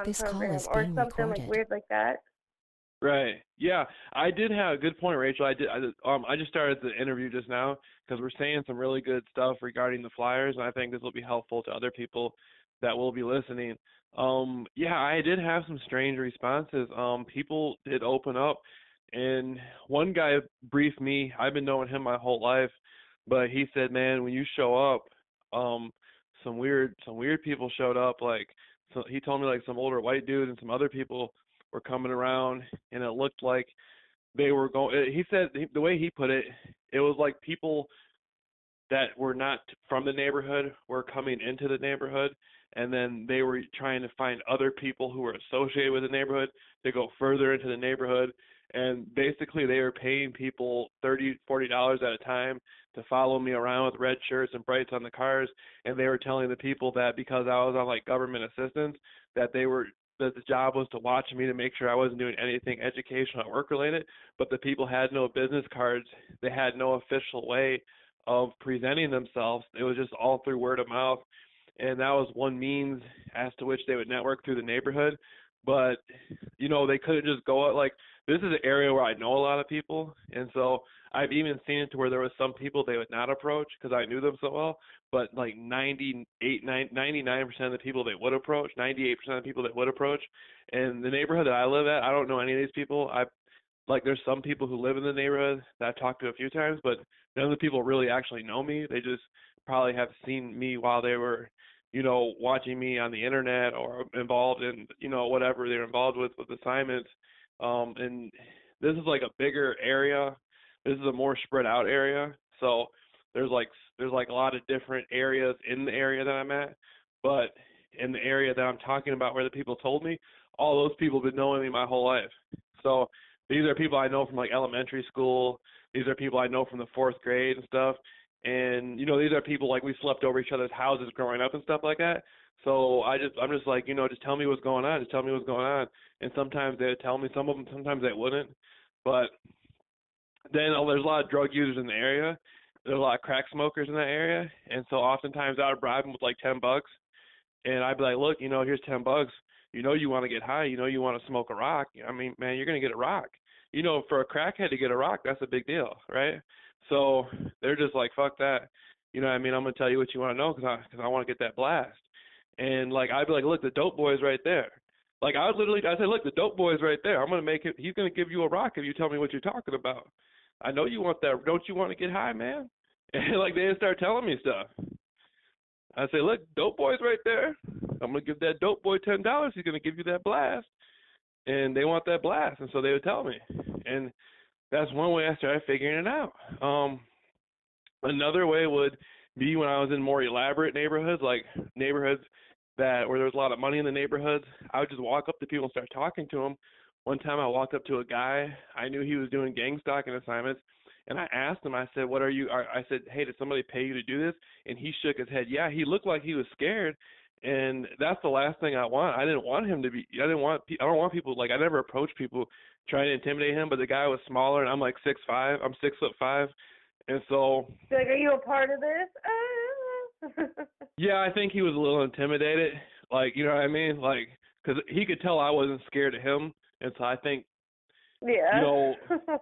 on This call program is or being something like recorded. weird like that. Right. Yeah, I did have a good point, Rachel. I just started the interview just now because we're saying some really good stuff regarding the Flyers, and I think this will be helpful to other people that will be listening. Yeah, I did have some strange responses. People did open up, and one guy briefed me. I've been knowing him my whole life, but he said, "Man, when you show up, um, some weird people showed up. Like, so he told me like some older white dude and some other people were coming around, and it looked like they were going. He said the way he put it, it was like people that were not from the neighborhood were coming into the neighborhood, and then they were trying to find other people who were associated with the neighborhood to go further into the neighborhood. And basically, they were paying people $30, $40 at a time to follow me around with red shirts and brights on the cars. And they were telling the people that because I was on like government assistance, that the job was to watch me to make sure I wasn't doing anything educational or work related. But the people had no business cards. They had no official way of presenting themselves. It was just all through word of mouth, and that was one means as to which they would network through the neighborhood. But they couldn't just go out. Like, this is an area where I know a lot of people, and so I've even seen it to where there was some people they would not approach because I knew them so well. But like 99% of the people they would approach, 98% of the people that would approach. And the neighborhood that I live at, I don't know any of these people. There's some people who live in the neighborhood that I've talked to a few times, but none of the people really actually know me. They just probably have seen me while they were, watching me on the internet or involved in, whatever they're involved with assignments. And this is like a bigger area. This is a more spread out area. So there's like a lot of different areas in the area that I'm at, but in the area that I'm talking about where the people told me, all those people have been knowing me my whole life. So these are people I know from like elementary school. These are people I know from the fourth grade and stuff. And these are people like we slept over each other's houses growing up and stuff like that. So I'm just like, just tell me what's going on. Just tell me what's going on. And sometimes they would tell me, some of them, sometimes they wouldn't. But then there's a lot of drug users in the area. There's a lot of crack smokers in that area. And so oftentimes I would bribe them with like $10. And I'd be like, look, here's $10. You want to get high. You want to smoke a rock. I mean, man, you're going to get a rock. For a crackhead to get a rock, that's a big deal, right? So they're just like, fuck that. You know what I mean? I'm going to tell you what you want to know because I want to get that blast. And, like, I'd be like, look, the dope boy's right there. Like, I'd say, look, the dope boy's right there. I'm going to make it. He's going to give you a rock if you tell me what you're talking about. I know you want that. Don't you want to get high, man? And, like, they start telling me stuff. I say, look, dope boy's right there. I'm going to give that dope boy $10. He's going to give you that blast. And they want that blast. And so they would tell me. And that's one way I started figuring it out. Another way would be when I was in more elaborate neighborhoods, like neighborhoods where there was a lot of money in the neighborhoods. I would just walk up to people and start talking to them. One time I walked up to a guy. I knew he was doing gang stalking assignments. And I asked him, I said, I said, hey, did somebody pay you to do this? And he shook his head. Yeah, he looked like he was scared. And that's the last thing I want. I didn't want him to be, I don't want people, like, I never approach people trying to intimidate him, but the guy was smaller and I'm like 6'5". I'm 6'5". And so. Like, are you a part of this? Yeah, I think he was a little intimidated. Like, you know what I mean? Like, because he could tell I wasn't scared of him. And so I think, yeah.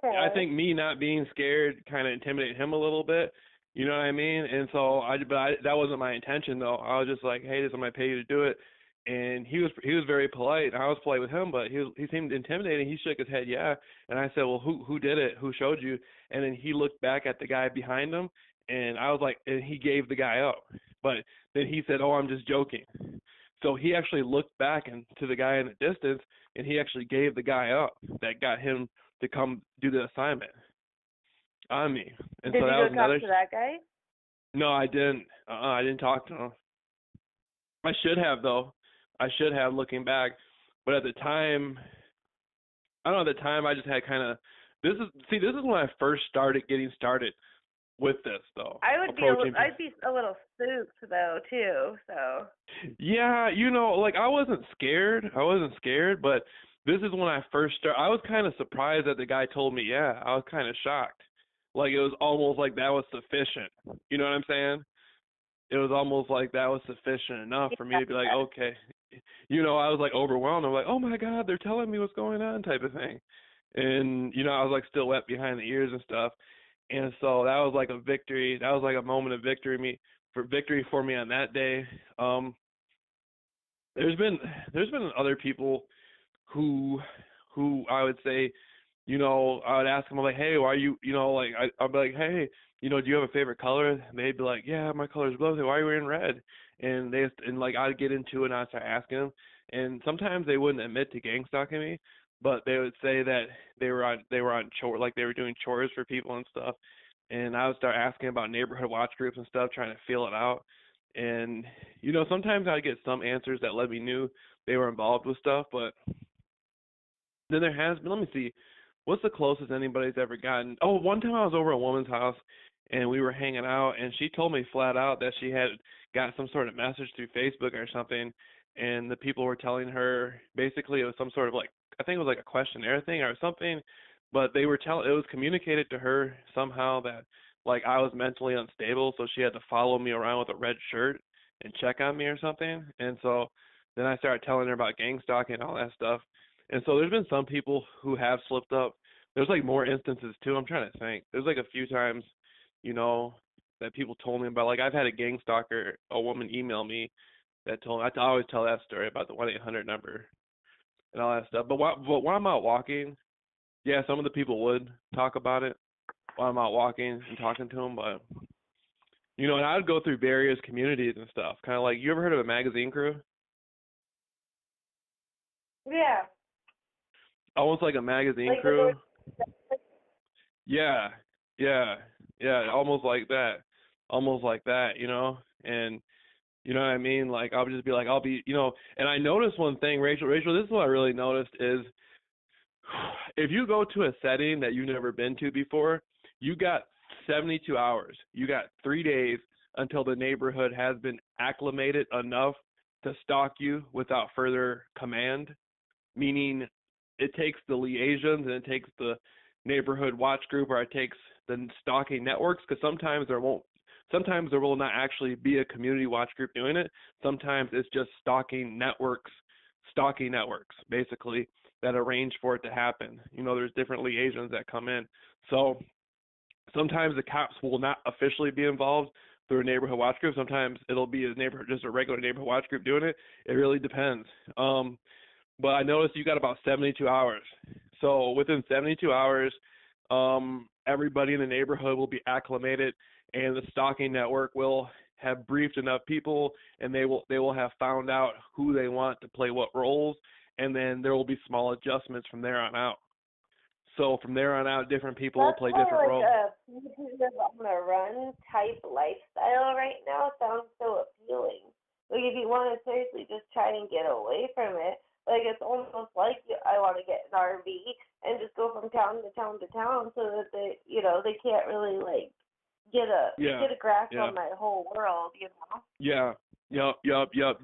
I think me not being scared kind of intimidated him a little bit. You know what I mean? And so that wasn't my intention though. I was just like, hey, this I'm gonna pay you to do it. And he was very polite. I was polite with him, but he seemed intimidating. He shook his head, yeah. And I said, well, who did it? Who showed you? And then he looked back at the guy behind him, and I was like, and he gave the guy up. But then he said, oh, I'm just joking. So he actually looked back to the guy in the distance, and he actually gave the guy up that got him to come do the assignment on me. And Did so you that was go another. talk to that guy? No, I didn't. I didn't talk to him. I should have, though. I should have, looking back. But at the time, I don't know, at the time I just had kind of, this is when I first started getting started with this, though. I'd be a little spooked, though, too, so. Yeah, like, I wasn't scared, but this is when I first started. I was kind of surprised that the guy told me, yeah. I was kind of shocked. Like, it was almost like that was sufficient. You know what I'm saying? It was almost like that was sufficient enough for me to be like, okay. I was like overwhelmed. I'm like, oh my God, they're telling me what's going on type of thing. And, I was like still wet behind the ears and stuff. And so that was like a victory. That was like a moment of victory for me on that day. There's been other people who I would say, I would ask them, I'm like, hey, why are you, like I'd be like, hey, do you have a favorite color? And they'd be like, yeah, my color is blue. I say, why are you wearing red? And like I'd get into it and I'd start asking them, and sometimes they wouldn't admit to gang stalking me, but they would say that they were on chore, like they were doing chores for people and stuff, and I would start asking about neighborhood watch groups and stuff, trying to feel it out. And sometimes I'd get some answers that let me knew they were involved with stuff, but then there has been, let me see, what's the closest anybody's ever gotten? Oh, one time I was over at a woman's house and we were hanging out, and she told me flat out that she had got some sort of message through Facebook or something, and the people were telling her basically it was some sort of like, I think it was like a questionnaire thing or something, but they were telling, it was communicated to her somehow that like I was mentally unstable, so she had to follow me around with a red shirt and check on me or something. And so then I started telling her about gang stalking and all that stuff. And so there's been some people who have slipped up. There's like more instances too. I'm trying to think. There's like a few times, that people told me about. Like I've had a gang stalker, a woman email me that told me. I always tell that story about the 1-800 number and all that stuff. But when I'm out walking, yeah, some of the people would talk about it while I'm out walking and talking to them. But and I'd go through various communities and stuff. Kind of like, you ever heard of a magazine crew? Yeah. Almost like a magazine Like crew. Yeah, yeah, yeah, almost like that. Almost like that, And you know what I mean? Like I'll just be like, and I noticed one thing, Rachel, this is what I really noticed is if you go to a setting that you've never been to before, you got 72 hours. You got 3 days until the neighborhood has been acclimated enough to stalk you without further command, meaning it takes the liaisons and it takes the neighborhood watch group, or it takes the stalking networks, because sometimes there will not actually be a community watch group doing it. Sometimes it's just stalking networks basically, that arrange for it to happen. There's different liaisons that come in. So sometimes the cops will not officially be involved through a neighborhood watch group. Sometimes it'll be just a regular neighborhood watch group doing it. It really depends. But I noticed you got about 72 hours. So within 72 hours, everybody in the neighborhood will be acclimated, and the stalking network will have briefed enough people, and they will have found out who they want to play what roles, and then there will be small adjustments from there on out. So from there on out, different people will play different roles. That's like a on a run type lifestyle right now sounds so appealing. Like if you want to seriously just try and get away from it, like it's almost like I want to get an RV and just go from town to town to town, so that they can't really like get a grasp on my whole world, Yeah. Yep.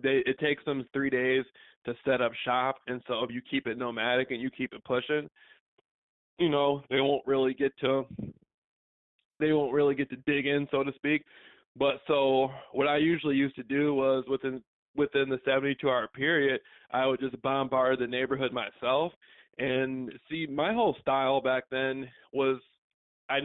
It takes them 3 days to set up shop, and so if you keep it nomadic and you keep it pushing, they won't really get to dig in, so to speak. But so what I usually used to do was within the 72-hour period, I would just bombard the neighborhood myself. And see, my whole style back then was I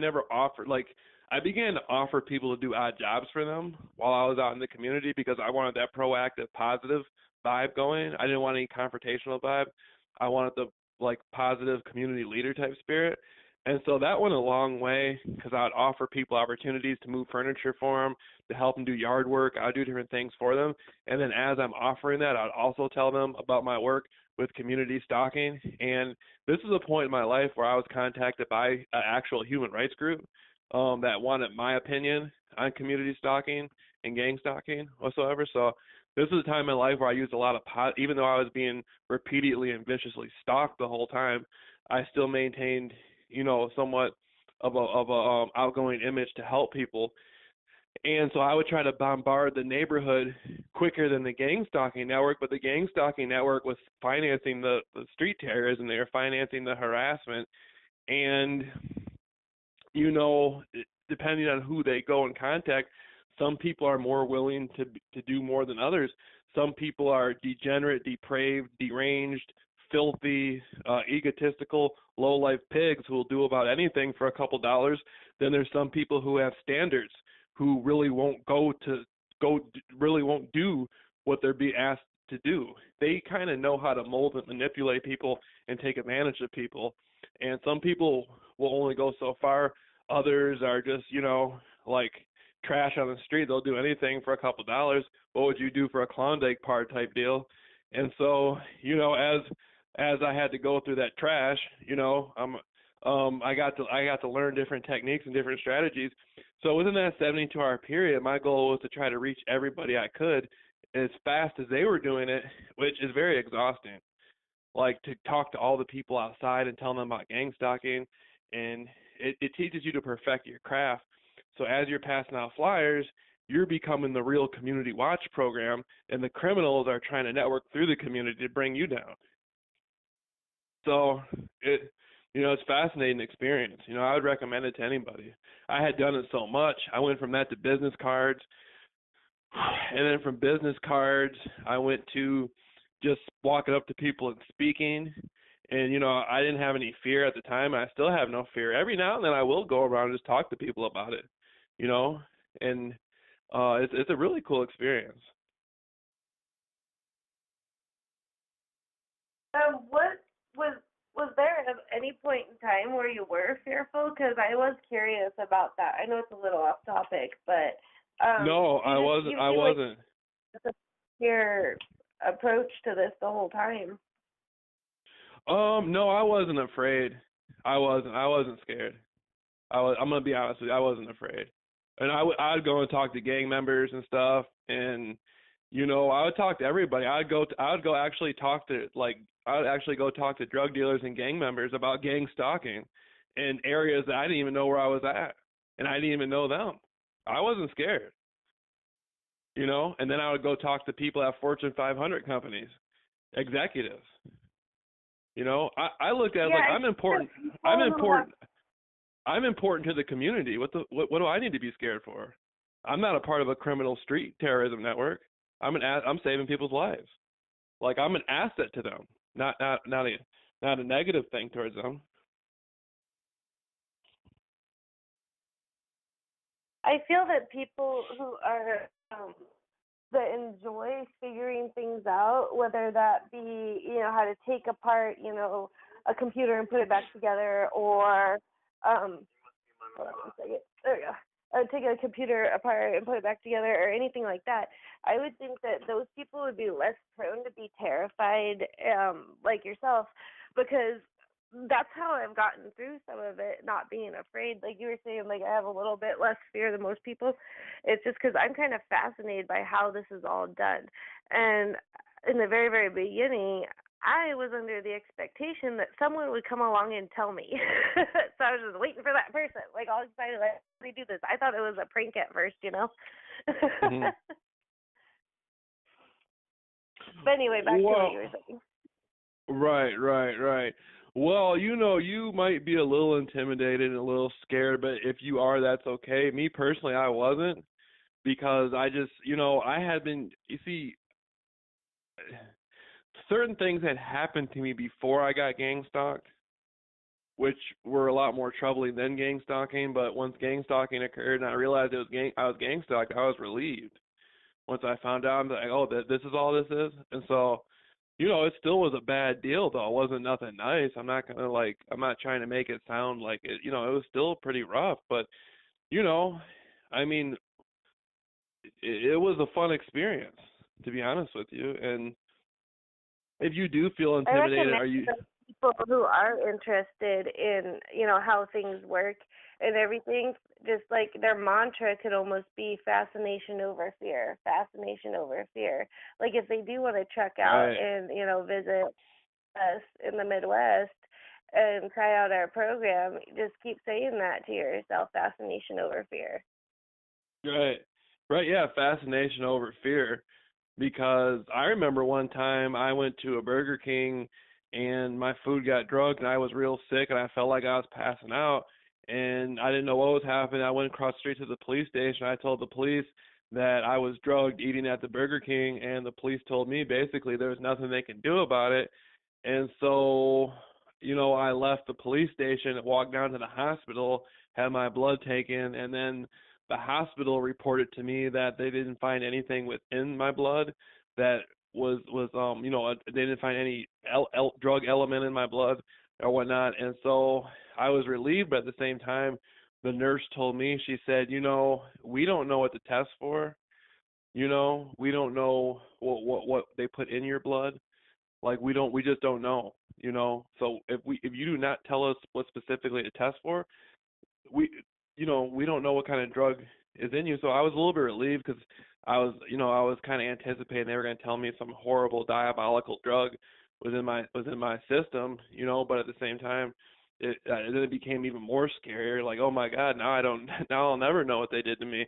began to offer people to do odd jobs for them while I was out in the community, because I wanted that proactive, positive vibe going. I didn't want any confrontational vibe. I wanted the positive community leader type spirit. And so that went a long way, because I would offer people opportunities to move furniture for them, to help them do yard work. I would do different things for them. And then as I'm offering that, I would also tell them about my work with community stalking. And this is a point in my life where I was contacted by an actual human rights group that wanted my opinion on community stalking and gang stalking whatsoever. So this is a time in life where I used a lot of even though I was being repeatedly and viciously stalked the whole time, I still maintained, somewhat of a outgoing image to help people. And so I would try to bombard the neighborhood quicker than the gang stalking network, but the gang stalking network was financing the street terrorism. They were financing the harassment. And, depending on who they go and contact, some people are more willing to do more than others. Some people are degenerate, depraved, deranged, filthy, egotistical, low-life pigs who will do about anything for a couple dollars. Then there's some people who have standards, who really won't really won't do what they're being asked to do. They kind of know how to mold and manipulate people and take advantage of people. And some people will only go so far. Others are just, like trash on the street. They'll do anything for a couple dollars. What would you do for a Klondike bar type deal? And so, as I had to go through that trash, I got to learn different techniques and different strategies. So within that 72-hour period, my goal was to try to reach everybody I could as fast as they were doing it, which is very exhausting. Like to talk to all the people outside and tell them about gang stalking, and it teaches you to perfect your craft. So as you're passing out flyers, you're becoming the real community watch program, and the criminals are trying to network through the community to bring you down. So it's a fascinating experience. I would recommend it to anybody. I had done it so much. I went from that to business cards, and then from business cards, I went to just walking up to people and speaking. And, I didn't have any fear at the time. I still have no fear. Every now and then I will go around and just talk to people about it, and it's a really cool experience. What was there at any point in time where you were fearful? Because I was curious about that. I know it's a little off topic, but no, I wasn't. Your approach to this the whole time. No, I wasn't afraid. I wasn't scared. I'm gonna be honest with you. I wasn't afraid, and I'd go and talk to gang members and stuff, and I would talk to everybody. I'd actually go talk to drug dealers and gang members about gang stalking in areas that I didn't even know where I was at, and I didn't even know them. I wasn't scared, and then I would go talk to people at Fortune 500 companies, executives. I looked at it like I'm important. I'm important to the community. What do I need to be scared for? I'm not a part of a criminal street terrorism network. I'm saving people's lives. Like I'm an asset to them, not a negative thing towards them. I feel that people who are that enjoy figuring things out, whether that be how to take apart a computer and put it back together, or hold on one second. There we go. Take a computer apart and put it back together, or anything like that. I would think that those people would be less prone to be terrified, like yourself, because that's how I've gotten through some of it, not being afraid. Like you were saying, like I have a little bit less fear than most people. It's just because I'm kind of fascinated by how this is all done. And in the very, very beginning, I was under the expectation that someone would come along and tell me. So I was just waiting for that person, like all excited, like, how do we do this? I thought it was a prank at first, Mm-hmm. But anyway, back to what you were saying. Right. Well, you might be a little intimidated and a little scared, but if you are, that's okay. Me personally, I wasn't, because I just, I had been, certain things had happened to me before I got gang stalked, which were a lot more troubling than gang stalking. But once gang stalking occurred and I realized I was gang stalked, I was relieved. Once I found out, I'm like, oh, this is all this is. And so, it still was a bad deal, though. It wasn't nothing nice. I'm not trying to make it sound like it, it was still pretty rough. But, I mean, it was a fun experience, to be honest with you. And if you do feel intimidated, people who are interested in, how things work and everything, just like their mantra could almost be fascination over fear. Like if they do want to check out and, visit us in the Midwest and try out our program, just keep saying that to yourself, fascination over fear. Right, yeah, fascination over fear. Because I remember one time I went to a Burger King and my food got drugged and I was real sick and I felt like I was passing out and I didn't know what was happening. I went across the street to the police station. I told the police that I was drugged eating at the Burger King, and the police told me basically there was nothing they can do about it. And so, I left the police station and walked down to the hospital, had my blood taken, and then the hospital reported to me that they didn't find anything within my blood that they didn't find any drug element in my blood or whatnot. And so I was relieved, but at the same time, the nurse told me, she said, we don't know what to test for. We don't know what they put in your blood. Like we just don't know. So if you do not tell us what specifically to test for, we we don't know what kind of drug is in you. So I was a little bit relieved because I was kind of anticipating they were going to tell me some horrible diabolical drug was in my system, but at the same time then it became even more scarier, like, oh my God, now I'll never know what they did to me.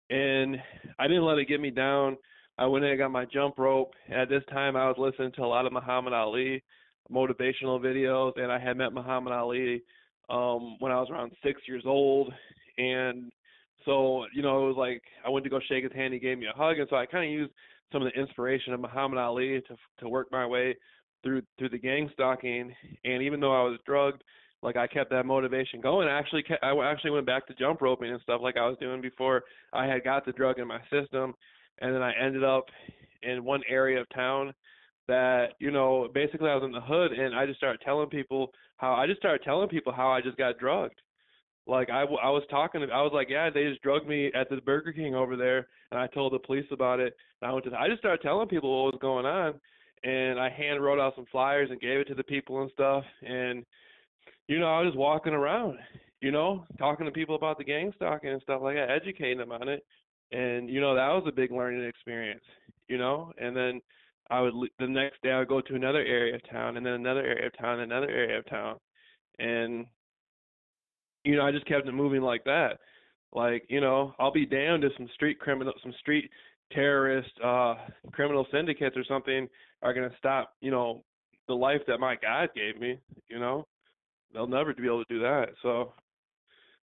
And I didn't let it get me down. I went in and got my jump rope. At this time, I was listening to a lot of Muhammad Ali motivational videos, and I had met Muhammad Ali when I was around 6 years old. And so, it was like I went to go shake his hand. He gave me a hug, and so I kind of used some of the inspiration of Muhammad Ali to work my way through the gang stalking. And even though I was drugged, like I kept that motivation going. I actually went back to jump roping and stuff like I was doing before I had got the drug in my system. And then I ended up in one area of town that, basically I was in the hood, and I just started telling people how I just got drugged. Like I was like, yeah, they just drugged me at the Burger King over there, and I told the police about it. And I just started telling people what was going on, and I hand wrote out some flyers and gave it to the people and stuff. And I was just walking around, talking to people about the gang stalking and stuff like that, educating them on it. And, that was a big learning experience, and then the next day I would go to another area of town, and then another area of town, and another area of town. And, I just kept it moving like that. Like, I'll be damned if some street terrorist, criminal syndicates or something are going to stop, the life that my God gave me, They'll never be able to do that. So,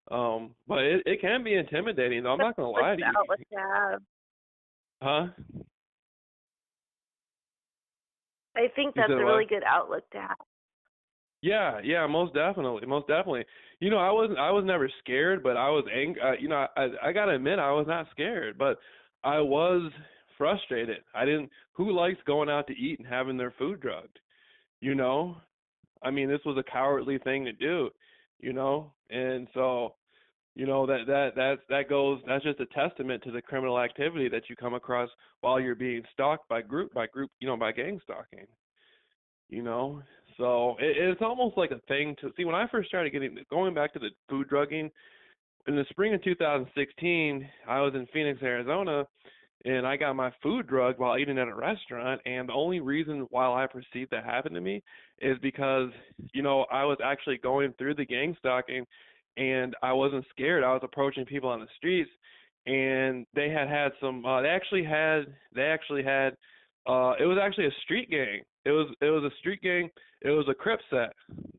but it can be intimidating, though. I'm not going to lie to you. Outlook to have. Huh? I think that's a really good outlook to have. Yeah, most definitely. I was never scared, but I was angry. I got to admit, I was not scared, but I was frustrated. Who likes going out to eat and having their food drugged? I mean, this was a cowardly thing to do, and so, that's just a testament to the criminal activity that you come across while you're being stalked by gang stalking, So it's almost like a thing to see. When I first started going back to the food drugging in the spring of 2016, I was in Phoenix, Arizona, and I got my food drugged while eating at a restaurant. And the only reason why I perceived that happened to me is because, I was actually going through the gang stalking, and I wasn't scared. I was approaching people on the streets, and they had some. They actually had. It was actually a street gang. It was a street gang. It was a Crip set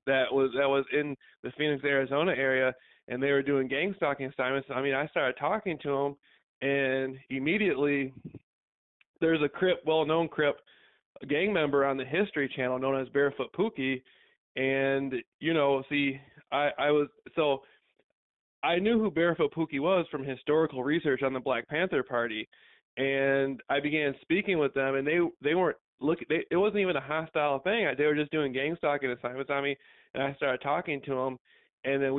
that was in the Phoenix, Arizona area, and they were doing gang stalking assignments. I mean, I started talking to them. And immediately, there's a well-known Crip gang member on the History Channel known as Barefoot Pookie, and I knew who Barefoot Pookie was from historical research on the Black Panther Party, and I began speaking with them, and they weren't looking. It wasn't even a hostile thing. They were just doing gang stalking assignments on me, and I started talking to them. And then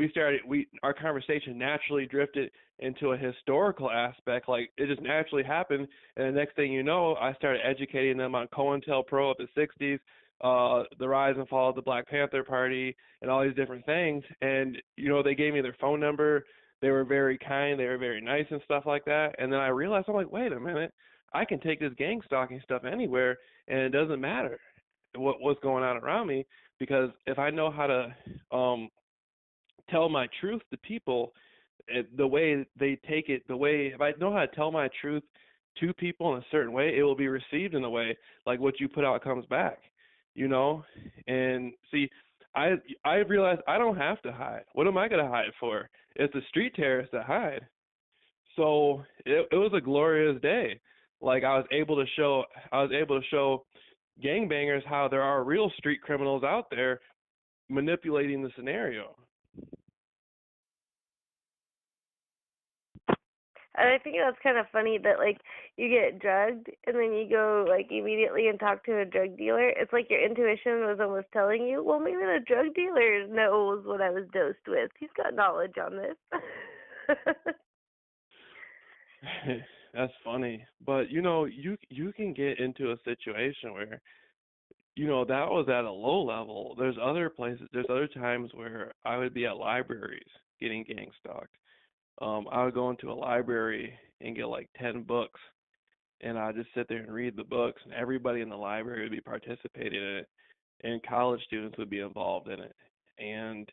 our conversation naturally drifted into a historical aspect. Like, it just naturally happened. And the next thing you know, I started educating them on COINTELPRO of the 60s, the rise and fall of the Black Panther Party, and all these different things. And, they gave me their phone number. They were very kind. They were very nice and stuff like that. And then I realized, I'm like, wait a minute. I can take this gang stalking stuff anywhere, and it doesn't matter what's going on around me, because if I know how to tell my truth to people, the way they take it, if I know how to tell my truth to people in a certain way, it will be received in a way like what you put out comes back, And see, I realized I don't have to hide. What am I going to hide for? It's the street terrorists that hide. So it was a glorious day. Like I was able to show gangbangers how there are real street criminals out there manipulating the scenario. And I think that's kind of funny that like you get drugged and then you go like immediately and talk to a drug dealer. It's like your intuition was almost telling you, well, maybe the drug dealer knows what I was dosed with. He's got knowledge on this. That's funny. But you can get into a situation where that was at a low level. There's other times where I would be at libraries getting gang stalked. I would go into a library and get like 10 books, and I'd just sit there and read the books, and everybody in the library would be participating in it, and college students would be involved in it. And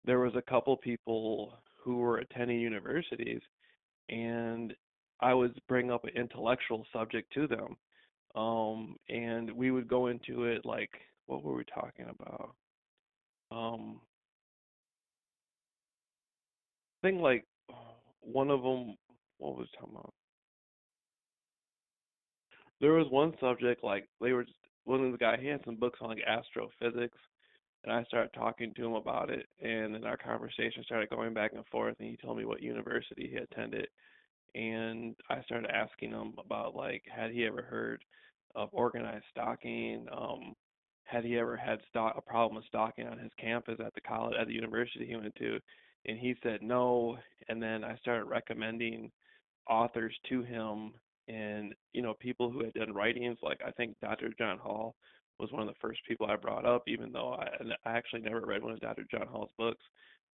there was a couple people who were attending universities, and I would bring up an intellectual subject to them. And we would go into it like, what were we talking about? Um, I think like one of them, what was I talking about? There was one subject like one of the guy, he had some books on like astrophysics, and I started talking to him about it, and then our conversation started going back and forth, and he told me what university he attended, and I started asking him about like had he ever heard of organized stalking, had he ever had a problem with stalking on his campus at the university he went to, and he said no, and then I started recommending authors to him, and people who had done writings, like I think Dr. John Hall was one of the first people I brought up, even though I actually never read one of Dr. John Hall's books.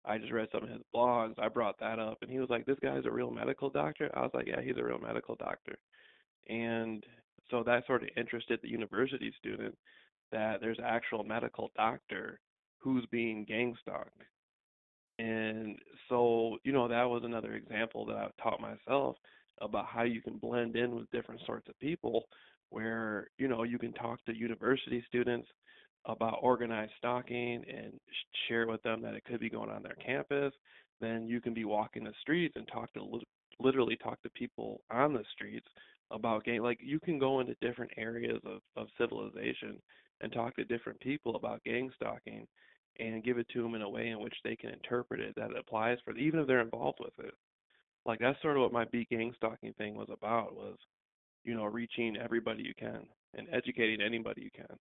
I just read some of his blogs. I brought that up, and he was like, "This guy's a real medical doctor." I was like, "Yeah, he's a real medical doctor." And so that sort of interested the university student that there's an actual medical doctor who's being gang stalked. And so, that was another example that I've taught myself about how you can blend in with different sorts of people, where, you can talk to university students about organized stalking and share with them that it could be going on their campus. Then you can be walking the streets and literally talk to people on the streets about gang. Like, you can go into different areas of civilization and talk to different people about gang stalking and give it to them in a way in which they can interpret it that it applies for even if they're involved with it. Like, that's sort of what my Be Gang Stalking thing was about, was, reaching everybody you can and educating anybody you can.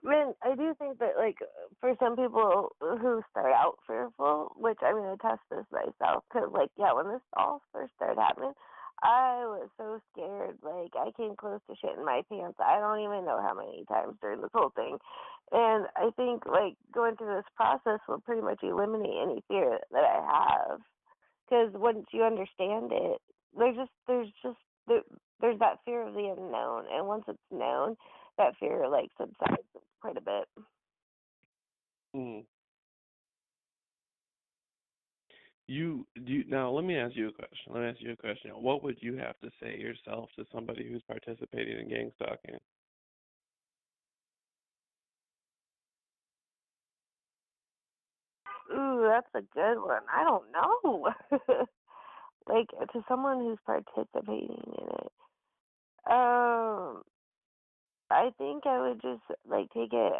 I mean, I do think that, like, for some people who start out fearful, which I mean, I test this myself, because, like, yeah, when this all first started happening, I was so scared. Like, I came close to shitting my pants. I don't even know how many times during this whole thing. And I think, like, going through this process will pretty much eliminate any fear that I have. Because once you understand it, there, there's that fear of the unknown, and once it's known, that fear like subsides quite a bit. Mm. Now, let me ask you a question. What would you have to say yourself to somebody who's participating in gang stalking? Ooh, that's a good one. I don't know. Like to someone who's participating in it. Um, I think I would just like take it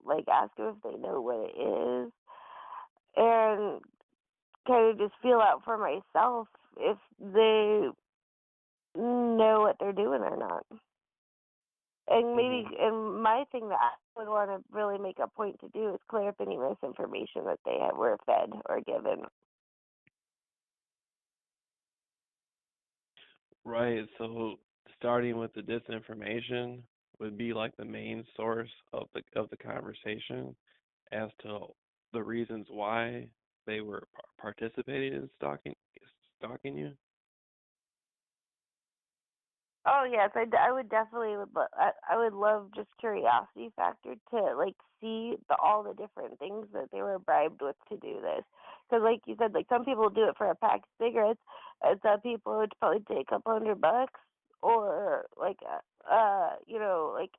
like ask them if they know what it is, and kind of just feel out for myself if they know what they're doing or not. And maybe, Mhm. and my thing that I would want to really make a point to do is clear up any misinformation that they were fed or given. Right. So starting with the disinformation would be like the main source of the conversation as to the reasons why they were participating in stalking you. Oh yes, I would definitely I would love just curiosity factor to like see all the different things that they were bribed with to do this. Because like you said, like some people do it for a pack of cigarettes, and some people would probably take a couple $100 or like like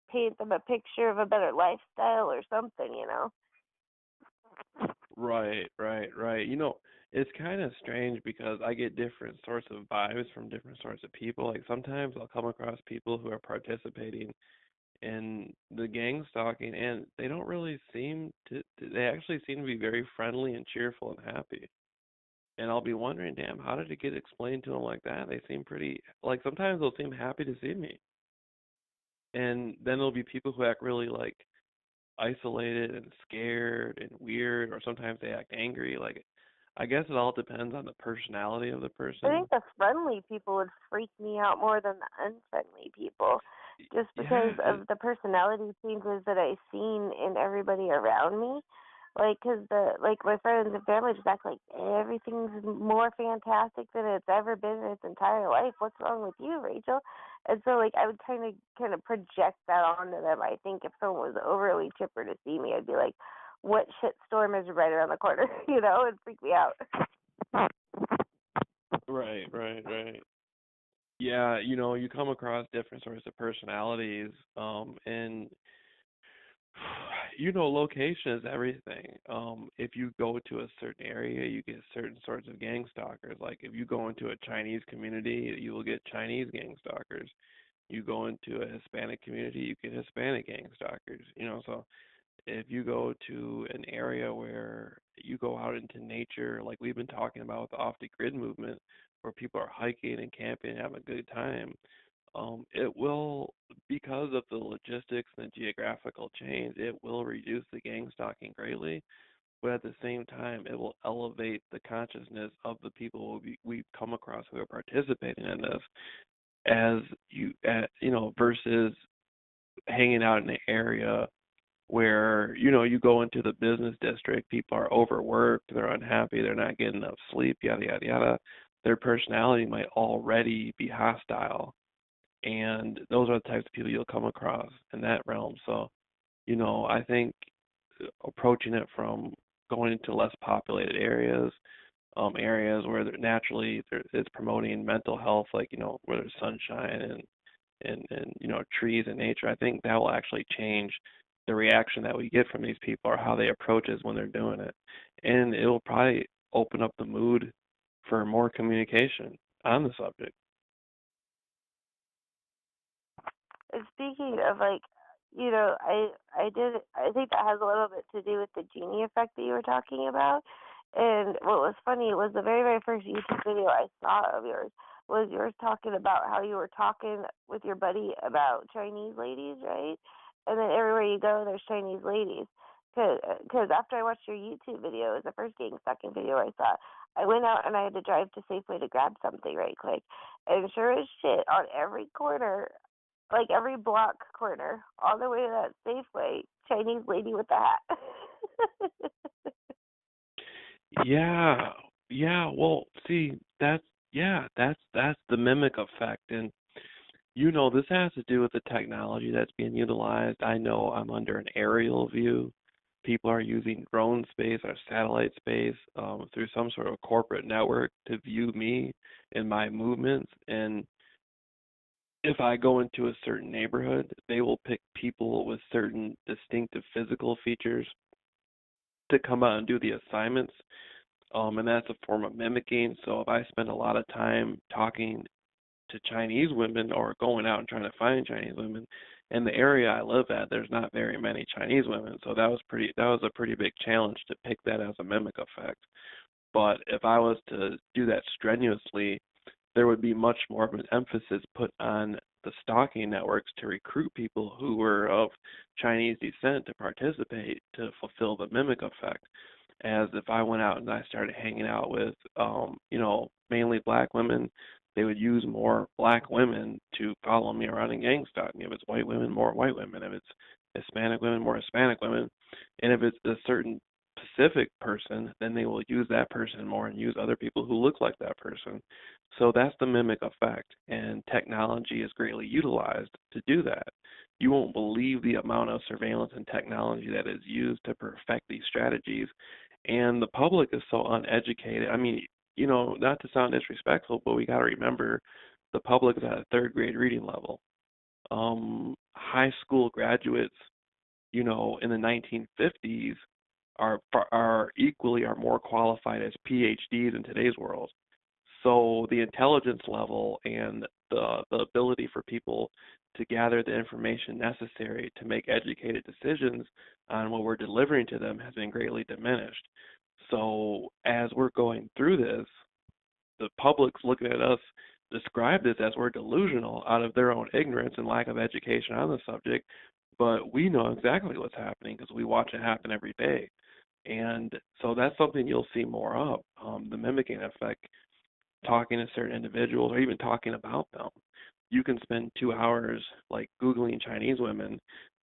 paint them a picture of a better lifestyle or something. Right, right, right. It's kind of strange because I get different sorts of vibes from different sorts of people. Like sometimes I'll come across people who are participating in the gang stalking, and they don't really seem they actually seem to be very friendly and cheerful and happy. And I'll be wondering, damn, how did it get explained to them like that? They seem pretty, like sometimes they'll seem happy to see me. And then there'll be people who act really like isolated and scared and weird, or sometimes they act angry. Like, I guess it all depends on the personality of the I person. think the friendly people would freak me out more than the unfriendly people, just because Yeah, of the personality changes that I've seen in everybody around me. Like, 'cause my friends and family just act like everything's more fantastic than it's ever been in its entire life. What's wrong with you, Rachel? And so, like, I would kind of project that onto them. I think if someone was overly chipper to see me, I'd be like, "What shit storm is right around the corner?" It'd freak me out. right, right, right. Yeah, you come across different sorts of personalities, and location is everything. If you go to a certain area, you get certain sorts of gang stalkers. Like if you go into a Chinese community, you will get Chinese gang stalkers. You go into a Hispanic community, you get Hispanic gang stalkers. So if you go to an area where you go out into nature, like we've been talking about with the off the grid movement, where people are hiking and camping and having a good time, it will, because of the logistics and the geographical change, it will reduce the gang stalking greatly. But at the same time, it will elevate the consciousness of the people we come across who are participating in this, as versus hanging out in an area where you go into the business district, people are overworked, they're unhappy, they're not getting enough sleep, yada yada yada. Their personality might already be hostile, and those are the types of people you'll come across in that realm. So, I think approaching it from going into less populated areas, areas where it's promoting mental health, like where there's sunshine and trees and nature. I think that will actually change the reaction that we get from these people, or how they approach us when they're doing it, and it will probably open up the mood for more communication on the subject. And speaking of I think that has a little bit to do with the genie effect that you were talking about. And what was funny was the very, very first YouTube video I saw of yours was yours talking about how you were talking with your buddy about Chinese ladies, right? And then everywhere you go, there's Chinese ladies. Cause after I watched your YouTube video, it was the first getting stuck in video I saw. I went out and I had to drive to Safeway to grab something right quick. And sure as shit, on every corner, like every block corner, all the way to that Safeway, Chinese lady with the hat. Yeah, yeah. Well, see, that's the mimic effect, and this has to do with the technology that's being utilized. I know I'm under an aerial view. People are using drone space or satellite space, through some sort of corporate network to view me and my movements. And if I go into a certain neighborhood, they will pick people with certain distinctive physical features to come out and do the assignments. And that's a form of mimicking. So if I spend a lot of time talking to Chinese women, or going out and trying to find Chinese women, in the area I live at, there's not very many Chinese women. So that was a pretty big challenge to pick that as a mimic effect. But if I was to do that strenuously, there would be much more of an emphasis put on the stalking networks to recruit people who were of Chinese descent to participate to fulfill the mimic effect. As if I went out and I started hanging out with, mainly black women, they would use more black women to follow me around and gang stalk me. If it's white women, more white women. If it's Hispanic women, more Hispanic women. And if it's a certain specific person, then they will use that person more and use other people who look like that person. So that's the mimic effect, and technology is greatly utilized to do that. You won't believe the amount of surveillance and technology that is used to perfect these strategies, and the public is so uneducated. I mean, not to sound disrespectful, but we got to remember the public is at a third grade reading level. High school graduates, in the 1950s are equally are more qualified as PhDs in today's world. So the intelligence level and the ability for people to gather the information necessary to make educated decisions on what we're delivering to them has been greatly diminished. So as we're going through this, the public's looking at us describe this as we're delusional out of their own ignorance and lack of education on the subject, but we know exactly what's happening because we watch it happen every day. And so that's something you'll see more of, the mimicking effect, talking to certain individuals or even talking about them. You can spend 2 hours like Googling Chinese women,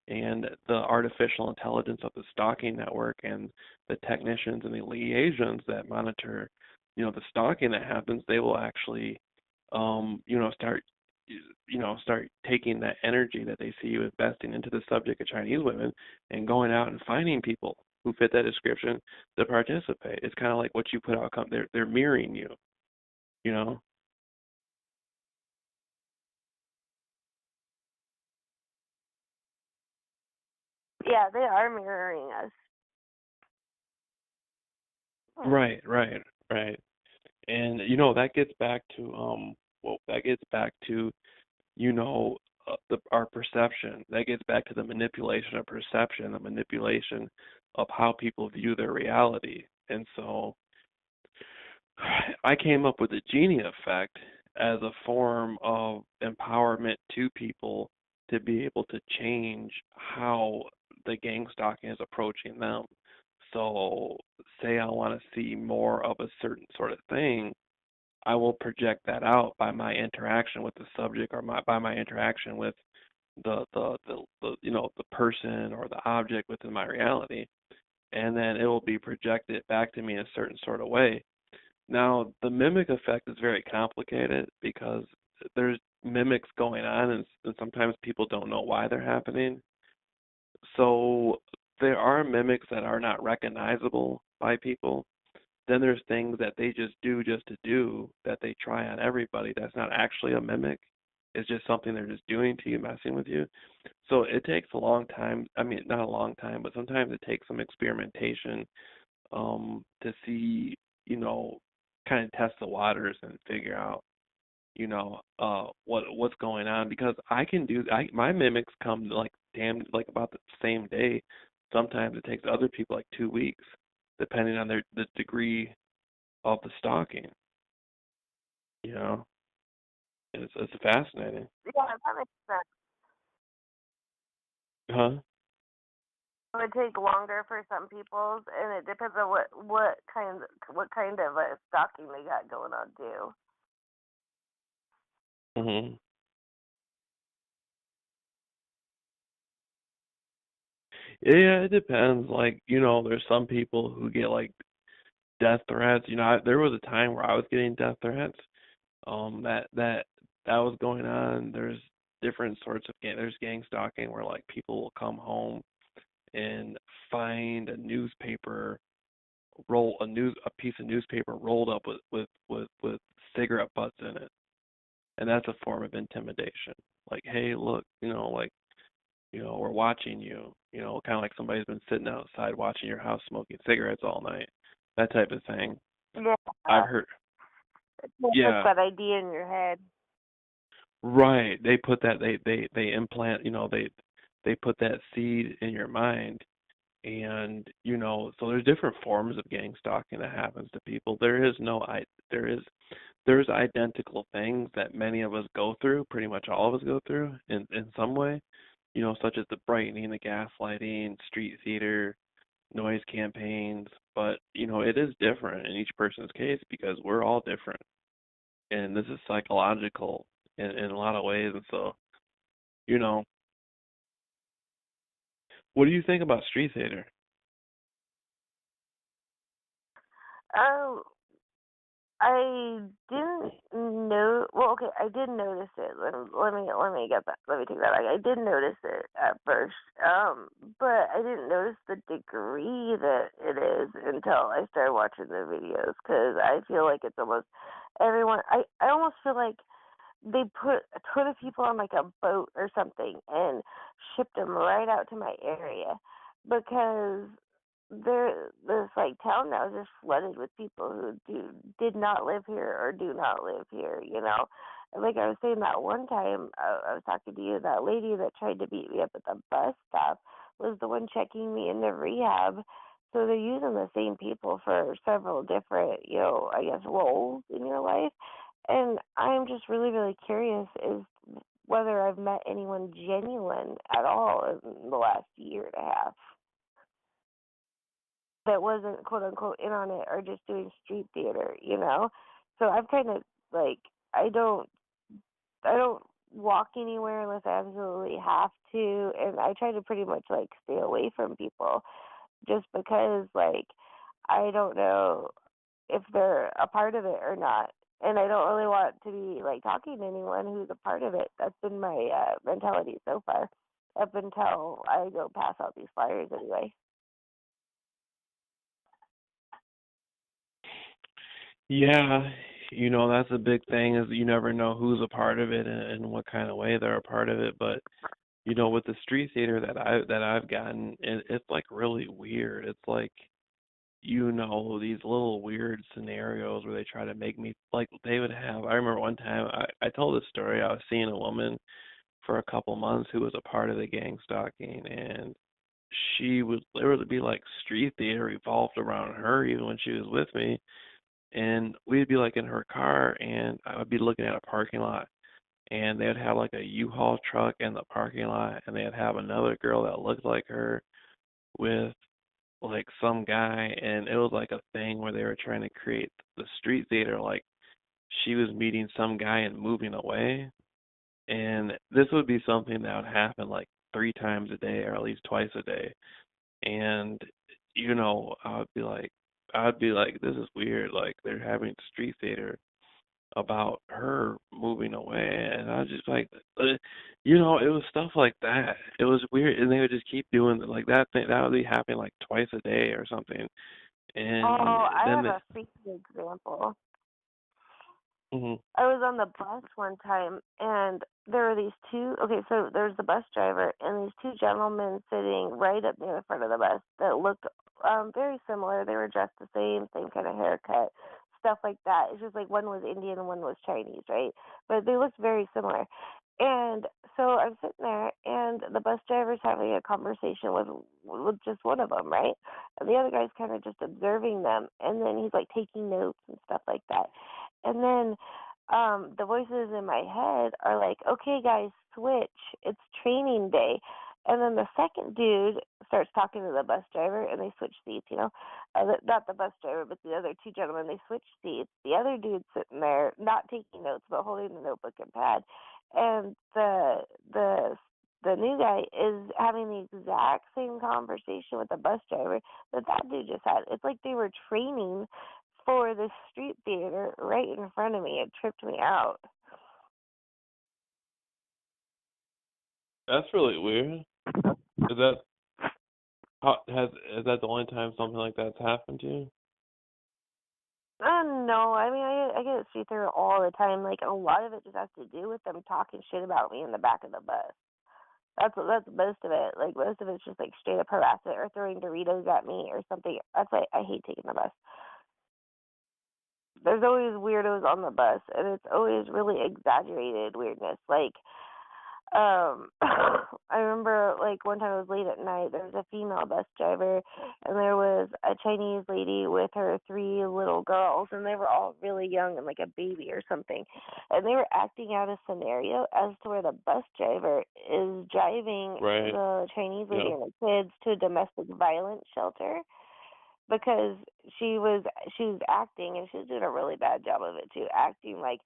and the artificial intelligence of the stalking network and the technicians and the liaisons that monitor, the stalking that happens, they will actually, start, start taking that energy that they see you investing into the subject of Chinese women and going out and finding people who fit that description to participate. It's kind of like what you put out. They're mirroring you, you know. Yeah, they are mirroring us. Right, right, right. And that gets back to that gets back to our perception. That gets back to the manipulation of perception, the manipulation of how people view their reality. And so I came up with the Genie effect as a form of empowerment to people to be able to change how the gang stalking is approaching them. So, say I want to see more of a certain sort of thing, I will project that out by my interaction with the subject or by my interaction with the person or the object within my reality, and then it will be projected back to me in a certain sort of way. Now, the mimic effect is very complicated because there's mimics going on, and sometimes people don't know why they're happening. So there are mimics that are not recognizable by people. Then there's things that they just to do that they try on everybody. That's not actually a mimic. It's just something they're just doing to you, messing with you. So it takes a long time. I mean, not a long time, but sometimes it takes some experimentation to see, kind of test the waters and figure out, what's going on. Because my mimics come like like about the same day. Sometimes it takes other people like 2 weeks, depending on the degree of the stalking. You know, and it's fascinating. Yeah, that makes sense. Huh? It would take longer for some people's, and it depends on what kind of stalking they got going on too. Mhm. Yeah, it depends. Like, there's some people who get like death threats. There was a time where I was getting death threats. That was going on. There's different sorts of there's gang stalking where like people will come home and find a piece of newspaper rolled up with cigarette butts in it, and that's a form of intimidation. Like, hey, look, we're watching you. Kind of like somebody's been sitting outside watching your house smoking cigarettes all night. That type of thing. Yeah, I've heard. it's Yeah, that idea in your head. right. They put that they implant, they put that seed in your mind, and so there's different forms of gang stalking that happens to people. There's identical things that many of us go through, pretty much all of us go through in some way, such as the brightening, the gaslighting, street theater, noise campaigns, but it is different in each person's case because we're all different, and this is psychological in a lot of ways. And so, you know, what do you think about street theater? Oh, I didn't know. Well, okay, I did notice it. Let me get that. Let me take that back. I did notice it at first, but I didn't notice the degree that it is until I started watching the videos. Because I feel like it's almost everyone. I almost feel like they put a ton of people on like a boat or something and shipped them right out to my area because this like town now is just flooded with people who did not live here or do not live here, you know. And like I was saying that one time, I was talking to you, that lady that tried to beat me up at the bus stop was the one checking me into rehab. So they're using the same people for several different, you know, I guess roles in your life. And I'm just really, really curious is whether I've met anyone genuine at all in the last year and a half that wasn't quote unquote in on it or just doing street theater, you know? So I've kind of like I don't walk anywhere unless I absolutely have to, and I try to pretty much like stay away from people just because like I don't know if they're a part of it or not. And I don't really want to be like talking to anyone who's a part of it. That's been my mentality so far, up until I go pass out these flyers anyway. Yeah, that's a big thing is you never know who's a part of it and what kind of way they're a part of it. But with the street theater that I've gotten, it's like really weird. It's like these little weird scenarios where they try to make me like they would have. I remember one time I told this story. I was seeing a woman for a couple months who was a part of the gang stalking, and she would literally be like street theater revolved around her even when she was with me, and we'd be like in her car, and I would be looking at a parking lot, and they'd have like a U-Haul truck in the parking lot, and they'd have another girl that looked like her with like some guy, and it was like a thing where they were trying to create the street theater like she was meeting some guy and moving away, and this would be something that would happen like 3 times a day or at least twice a day. And I would be like, this is weird. Like they're having street theater about her moving away, and I was just like, it was stuff like that. It was weird, and they would just keep doing like that thing. That would be happening like twice a day or something, and Oh, I then have a freaky example. hmm I was on the bus one time, and there were these two. Okay, so there's the bus driver and these two gentlemen sitting right up near the front of the bus that looked very similar. They were dressed the same kind of haircut, stuff like that. It's just like one was Indian and one was Chinese, right? But they looked very similar. And so I'm sitting there, and the bus driver's having a conversation with just one of them, right? And the other guy's kind of just observing them, and then he's like taking notes and stuff like that. And then the voices in my head are like, okay, guys, switch. It's training day. And then the second dude starts talking to the bus driver, and they switch seats, not the bus driver, but the other two gentlemen, they switch seats. The other dude's sitting there, not taking notes, but holding the notebook and pad. And the new guy is having the exact same conversation with the bus driver that dude just had. It's like they were training for the street theater right in front of me. It tripped me out. that's really weird. Is that is that the only time something like that's happened to you? No, I mean I get street theater all the time. Like a lot of it just has to do with them talking shit about me in the back of the bus. That's most of it. Like most of it's just like straight up harassment or throwing Doritos at me or something. That's why I hate taking the bus. There's always weirdos on the bus, and it's always really exaggerated weirdness. Like I remember like one time I was late at night. There was a female bus driver, and there was a Chinese lady with her three little girls, and they were all really young and like a baby or something. And they were acting out a scenario as to where the bus driver is driving Right. the Chinese lady Yeah. and the kids to a domestic violence shelter because she was acting, and she was doing a really bad job of it too, acting like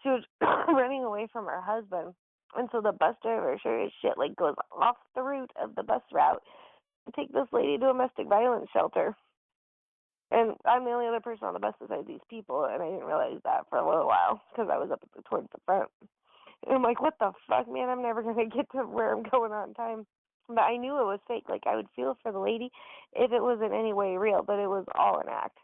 she was running away from her husband. And so the bus driver sure as shit like goes off the route of the bus route to take this lady to a domestic violence shelter. And I'm the only other person on the bus besides these people, and I didn't realize that for a little while because I was up towards the front. And I'm like, what the fuck, man? I'm never gonna get to where I'm going on time. But I knew it was fake. Like I would feel for the lady if it was in any way real, but it was all an act.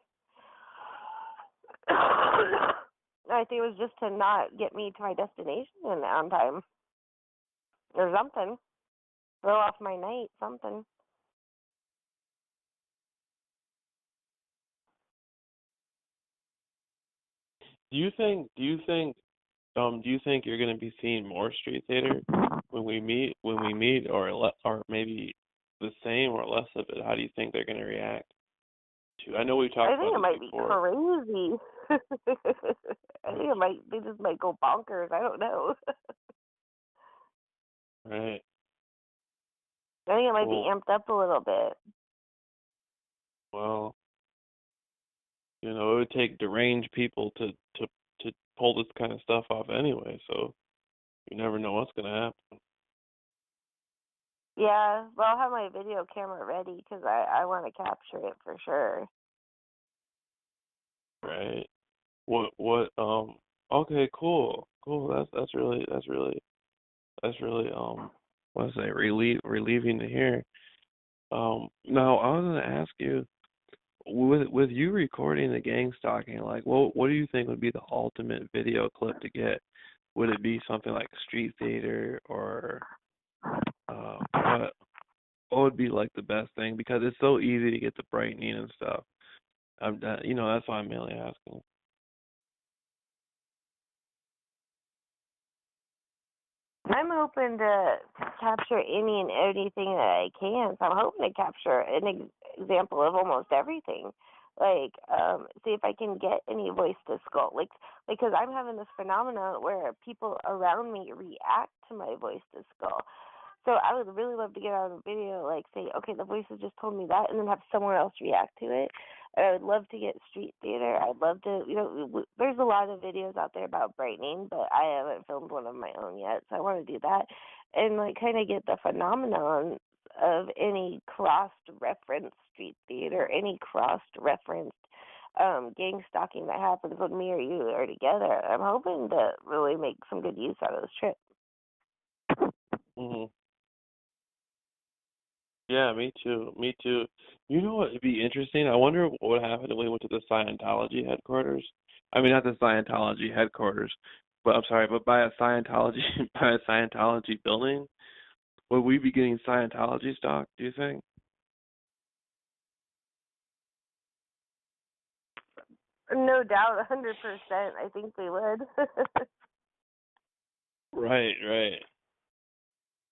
I think it was just to not get me to my destination on time or something. Throw off my night, something. do you think you're gonna be seeing more street theater when we meet, or maybe the same or less of it? How do you think they're gonna react to? I know we've I talked think about it this might be before, crazy. I think they just might go bonkers. I don't know. right? I think it might be Well, amped up a little bit. well, you know, it would take deranged people to pull this kind of stuff off anyway. So you never know what's gonna happen, Yeah, well, I'll have my video camera ready because I want to capture it for sure. right? What? Okay, cool, cool. That's really what's that relieving to hear. Now I was gonna ask you, with you recording the gang stalking, like what do you think would be the ultimate video clip to get? Would it be something like street theater, or what would be like the best thing? Because it's so easy to get the brightening and stuff. You know, that's why I'm mainly asking. I'm hoping to capture any and anything that I can. So I'm hoping to capture an example of almost everything. Like, see if I can get any voice to skull. Like, because I'm having this phenomenon where people around me react to my voice to skull. So I would really love to get out of a video, like say, okay, the voices just told me that, and then have someone else react to it. And I would love to get street theater. I'd love to, there's a lot of videos out there about brightening, but I haven't filmed one of my own yet, so I want to do that, and like kind of get the phenomenon of any crossed reference street theater, any crossed referenced gang stalking that happens when me or you are together. I'm hoping to really make some good use out of this trip. Mhm. Yeah, me too. Me too. You know what would be interesting? I wonder what would happen if we went to the Scientology headquarters. I mean, not the Scientology headquarters, but I'm sorry, but by a Scientology by a Scientology building. Would we be getting Scientology stock, do you think? No doubt, 100%. I think they would. Right, right,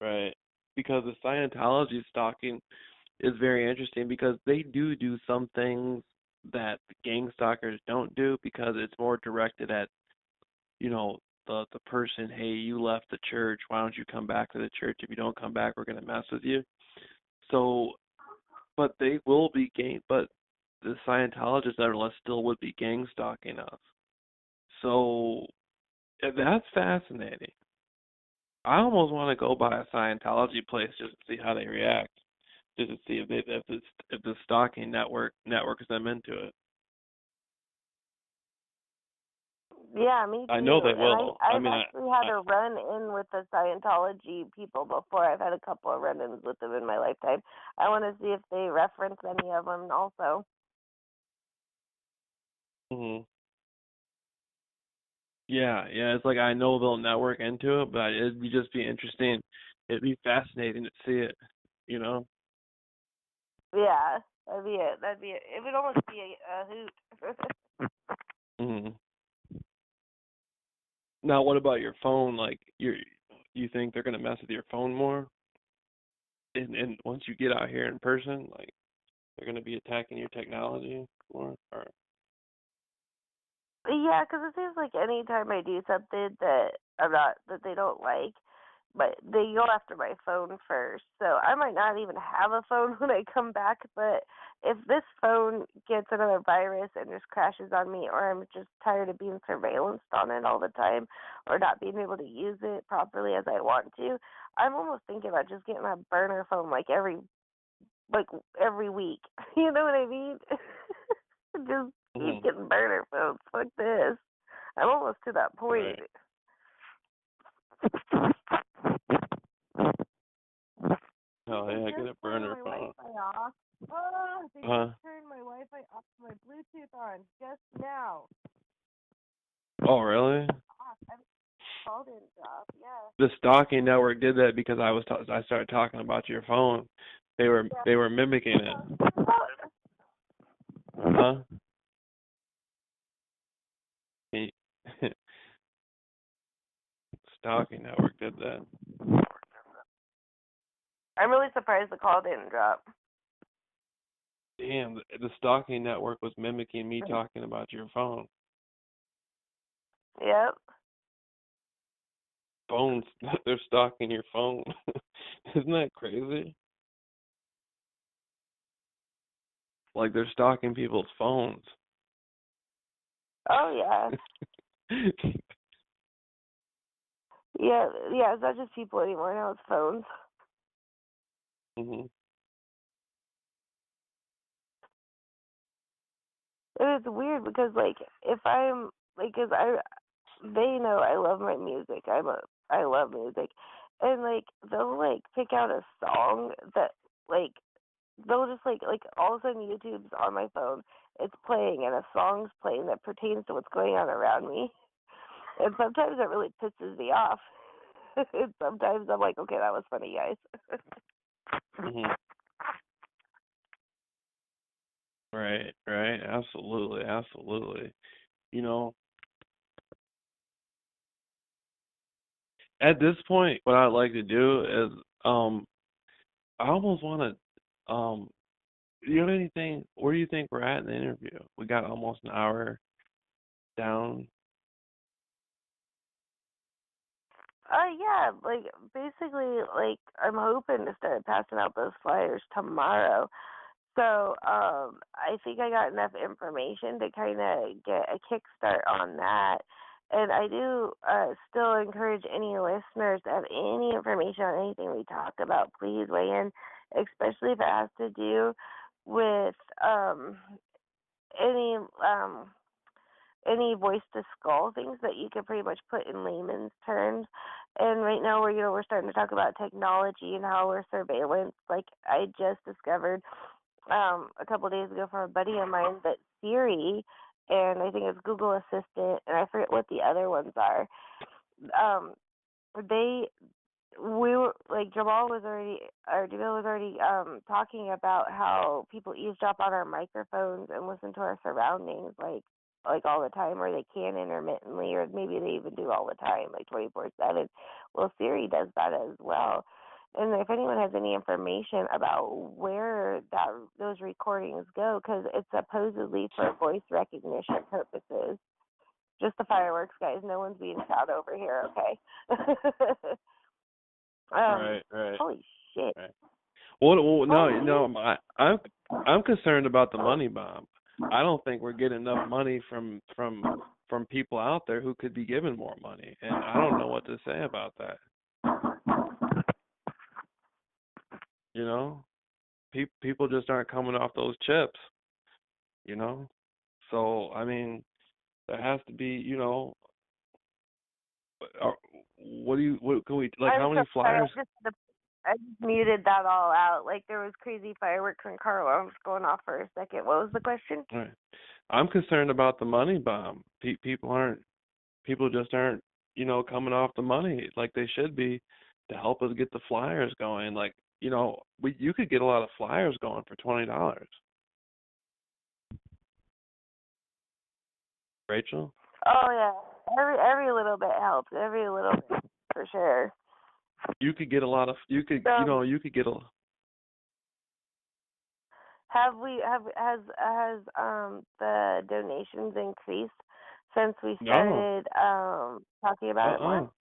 right. Because the Scientology stalking is very interesting because they do some things that the gang stalkers don't do because it's more directed at, you know, the person, hey, you left the church, why don't you come back to the church? If you don't come back, we're gonna mess with you. So, but they will be but the Scientologists nevertheless still would be gang stalking us. So that's fascinating. I almost want to go by a Scientology place just to see how they react, just to see if the stalking networks them into it. Yeah, me I know too. they And will. I I've mean, actually had a run in with the Scientology people before. I've had a couple of run-ins with them in my lifetime. I want to see if they reference any of them also. mhm. Yeah, yeah. It's like I know they'll network into it, but it'd just be interesting. It'd be fascinating to see it. You know. Yeah, that'd be it. That'd be it. It would almost be a hoot. Mhm. Now, what about your phone? Like, you think they're gonna mess with your phone more? And once you get out here in person, like they're gonna be attacking your technology more? Or Yeah, 'cause it seems like anytime I do something that they don't like, but they go after my phone first. So I might not even have a phone when I come back, but if this phone gets another virus and just crashes on me, or I'm just tired of being surveillanced on it all the time, or not being able to use it properly as I want to, I'm almost thinking about just getting a burner phone like every week. You know what I mean? Just keep mhm. getting burner phones. Fuck this. I'm almost to that point. Right. Oh They yeah, get just a turned burner my phone. Wi-Fi off. Oh, they Huh? just turned my Wi-Fi off, my Bluetooth on just now. Oh really? Off. I called it off. Yeah. The stalking network did that because I started talking about your phone. They were mimicking it. Huh? Can stalking network did that. I'm really surprised the call didn't drop. Damn, the stalking network was mimicking me talking about your phone. Yep. Phones, they're stalking your phone. Isn't that crazy? Like they're stalking people's phones. Oh yeah. Yeah, it's not just people anymore, now it's phones. Mhm. And it's weird because like if I'm like, cause they know I love my music. I love music, and like they'll like pick out a song that like they'll just like all of a sudden YouTube's on my phone, it's playing and a song's playing that pertains to what's going on around me, and sometimes it really pisses me off. And sometimes I'm like, okay, that was funny, guys. Mhm. Right, right. Absolutely, absolutely. You know, at this point, what I'd like to do is, I almost want to, do you have anything? Where do you think we're at in the interview? We got almost an hour down. Yeah, like basically, like I'm hoping to start passing out those flyers tomorrow. So, I think I got enough information to kind of get a kickstart on that. And I do still encourage any listeners to have any information on anything we talk about, please weigh in, especially if it has to do with any um, any voice to skull things that you can pretty much put in layman's terms. And right now we're starting to talk about technology and how we're surveillance. Like I just discovered a couple of days ago from a buddy of mine that Siri and I think it's Google Assistant and I forget what the other ones are. Um, they we were like Jamal was already talking about how people eavesdrop on our microphones and listen to our surroundings like all the time, or they can intermittently, or maybe they even do all the time, like 24/7. Well, Siri does that as well. And if anyone has any information about where those recordings go, because it's supposedly for voice recognition purposes. Just the fireworks, guys. No one's being shot over here, okay? Right, right, Holy shit. right. Well, no, Holy no. I'm concerned about the money bomb. I don't think we're getting enough money from people out there who could be given more money, and I don't know what to say about that. You know, people just aren't coming off those chips. You know, so I mean, there has to be. Uh, what can we like? I'm How so many sorry. flyers? I just muted that all out. Like there was crazy fireworks and car alarms going off for a second. What was the question? Right. I'm concerned about the money bomb. People just aren't, coming off the money like they should be to help us get the flyers going. Like, you could get a lot of flyers going for $20. Rachel? Oh yeah. Every little bit helps. Every little bit for sure. You could get a lot of you could get a has the donations increased since we no. started talking about it more?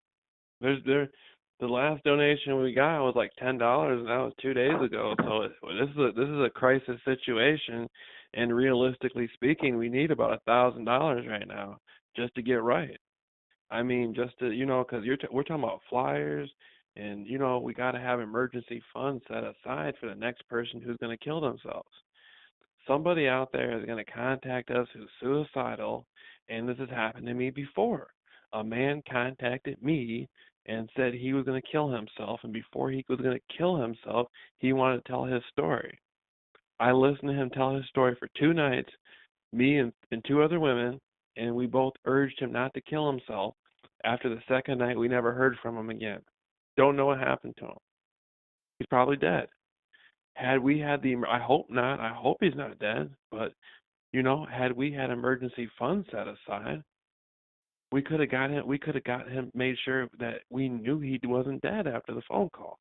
The last donation we got was like $10, and that was 2 days ago. So this is a crisis situation, and realistically speaking, we need about $1,000 right now just to get right. I mean, just to because we're talking about flyers, and we got to have emergency funds set aside for the next person who's going to kill themselves. Somebody out there is going to contact us who's suicidal, and this has happened to me before. A man contacted me and said he was going to kill himself, and before he was going to kill himself, he wanted to tell his story. I listened to him tell his story for 2 nights, me and two other women, and we both urged him not to kill himself. After the second night, we never heard from him again. Don't know what happened to him. He's probably dead. Had we had I hope not. I hope he's not dead. But had we had emergency funds set aside, We could have got him. We could have got him. Made sure that we knew he wasn't dead after the phone call.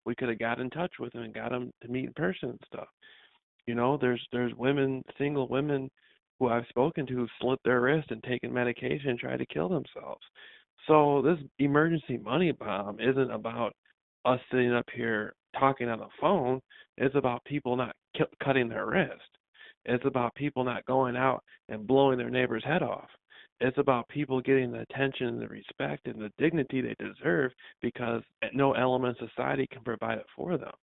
We could have got in touch with him and got him to meet in person and stuff. There's women, single women, who I've spoken to who've slit their wrist and taken medication and tried to kill themselves. So this emergency money bomb isn't about us sitting up here talking on the phone. It's about people not cutting their wrist. It's about people not going out and blowing their neighbor's head off. It's about people getting the attention and the respect and the dignity they deserve because no element of society can provide it for them.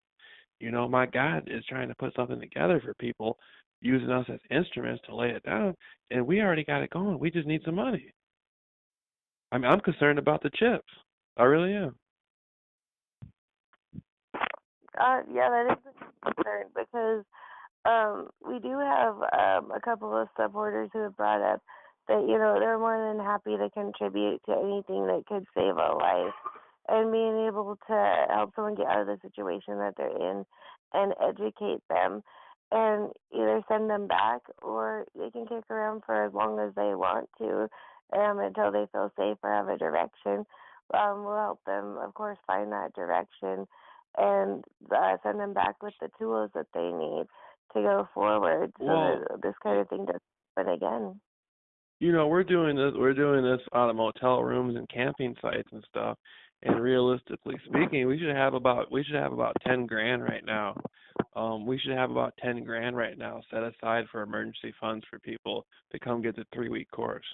My God is trying to put something together for people using us as instruments to lay it down, and we already got it going. We just need some money. I mean, I'm concerned about the chips. I really am. Yeah, that is a concern because we do have a couple of supporters who have brought up that they're more than happy to contribute to anything that could save a life, and being able to help someone get out of the situation that they're in and educate them and either send them back or they can kick around for as long as they want to until they feel safe or have a direction. We'll help them, of course, find that direction and send them back with the tools that they need to go forward so Well, that this kind of thing doesn't happen again. we're doing this. We're doing this out of motel rooms and camping sites and stuff. And realistically speaking, we should have about 10 grand right now. We should have about 10 grand right now set aside for emergency funds for people to come get the 3-week course.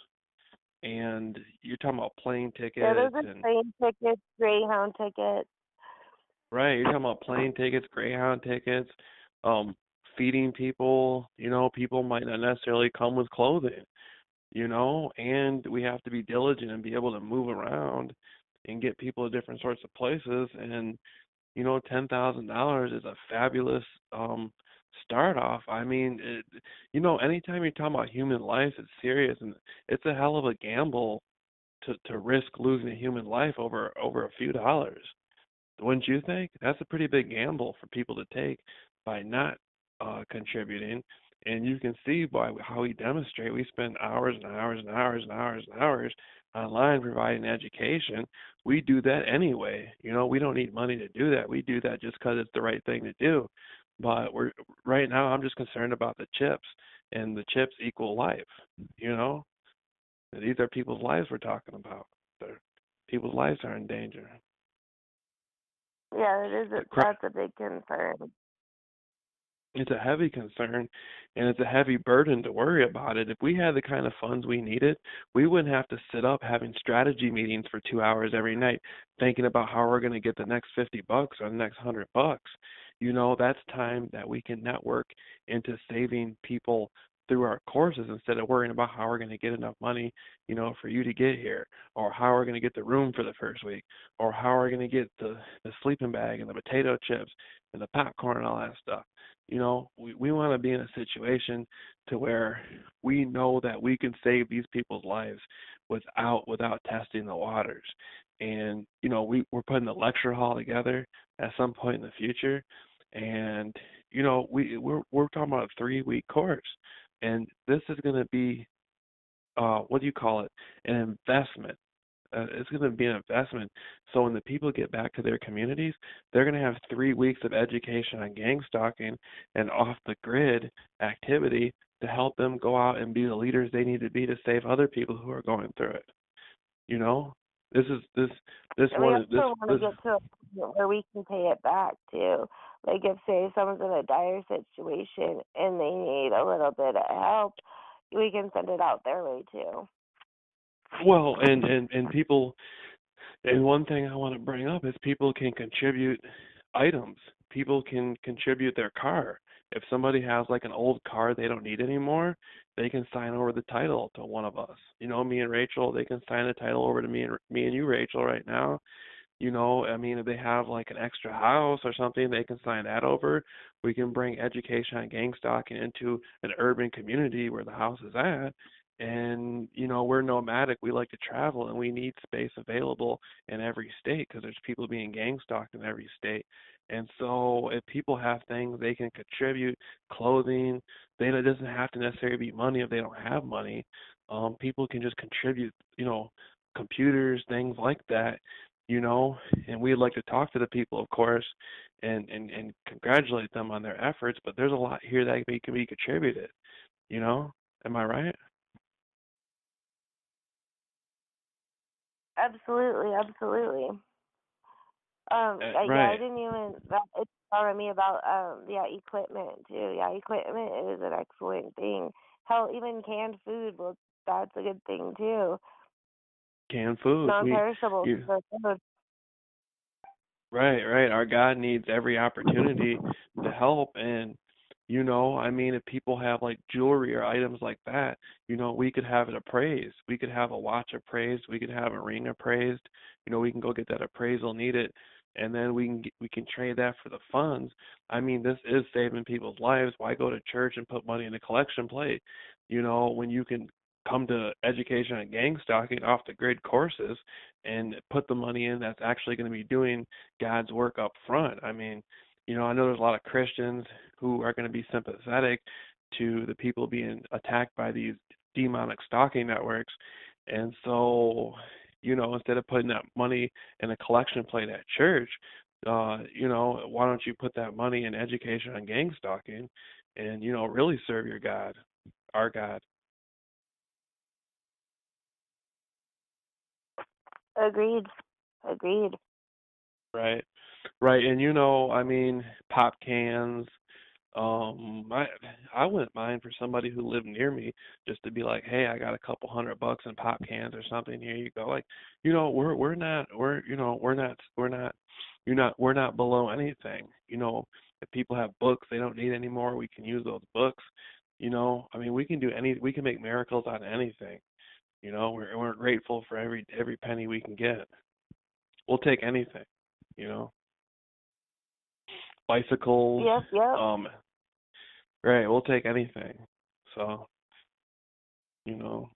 And you're talking about plane Yeah, those tickets are and plane tickets, Greyhound tickets. right, you're talking about plane tickets, Greyhound tickets, um, feeding people. People might not necessarily come with clothing. And we have to be diligent and be able to move around and get people to different sorts of places. And $10,000 is a fabulous start off. I mean, anytime you're talking about human life, it's serious, and it's a hell of a gamble to risk losing a human life over a few dollars. Wouldn't you think? That's a pretty big gamble for people to take by not contributing. And you can see by how we demonstrate. We spend hours and hours and hours and hours and hours online providing education. We do that anyway. We don't need money to do that. We do that just because it's the right thing to do. But right now, I'm just concerned about the chips, and the chips equal life. You know, these are people's lives we're talking about. People's lives are in danger. Yeah, it is. That's a big concern. It's a heavy concern, and it's a heavy burden to worry about it. If we had the kind of funds we needed, we wouldn't have to sit up having strategy meetings for 2 hours every night thinking about how we're going to get the next $50 or the next $100. That's time that we can network into saving people through our courses instead of worrying about how we're going to get enough money, for you to get here, or how we're going to get the room for the first week, or how we're going to get the sleeping bag and the potato chips and the popcorn and all that stuff. We want to be in a situation to where we know that we can save these people's lives without testing the waters. And we're putting the lecture hall together at some point in the future, and we're talking about a 3-week course, and this is going to be what do you call it? An investment. It's going to be an investment. So when the people get back to their communities, they're going to have 3 weeks of education on gang stalking and off the grid activity to help them go out and be the leaders they need to be to save other people who are going through it. You know, this is this And we one. also want to get to a point where we can pay it back too. Like if say someone's in a dire situation and they need a little bit of help, we can send it out their way too. Well, and people, and one thing I want to bring up is people can contribute items. People can contribute their car. If somebody has like an old car they don't need anymore, they can sign over the title to one of us. Me and Rachel, they can sign the title over to me and you, Rachel, right now. I mean, if they have like an extra house or something, they can sign that over. We can bring education on gang stalking into an urban community where the house is at. And, we're nomadic. We like to travel, and we need space available in every state because there's people being gang stalked in every state. And so if people have things they can contribute, clothing, then it doesn't have to necessarily be money if they don't have money. people can just contribute, computers, things like that, and we'd like to talk to the people, of course, and congratulate them on their efforts, but there's a lot here that can be contributed, you know? Am I right? Absolutely, absolutely. Yeah, I Right. didn't even that it dawned on me about yeah, equipment too. Yeah, equipment is an excellent thing. Hell, even canned food, well, that's a good thing too. Canned food. Non-perishables You, for food. right, right. Our God needs every opportunity to help, and I mean, if people have like jewelry or items like that, we could have it appraised. We could have a watch appraised. We could have a ring appraised. We can go get that appraisal needed, and then we can trade that for the funds. I mean, this is saving people's lives. Why go to church and put money in a collection plate? When you can come to education and gang stalking off the grid courses and put the money in that's actually going to be doing God's work up front. I mean, I know there's a lot of Christians who are going to be sympathetic to the people being attacked by these demonic stalking networks. And so, instead of putting that money in a collection plate at church, why don't you put that money in education on gang stalking and, really serve your God, our God? Agreed. Agreed. Right. Right. And I mean, pop cans, I wouldn't mind for somebody who lived near me just to be like, "Hey, I got a couple $100 in pop cans or something. Here you go." Like, we're not below anything. If people have books they don't need anymore, we can use those books. I mean, we can make miracles out of anything. We're grateful for every penny we can get. We'll take anything. You know, bicycles, Yep, yep. um, right? We'll take anything. So, you know,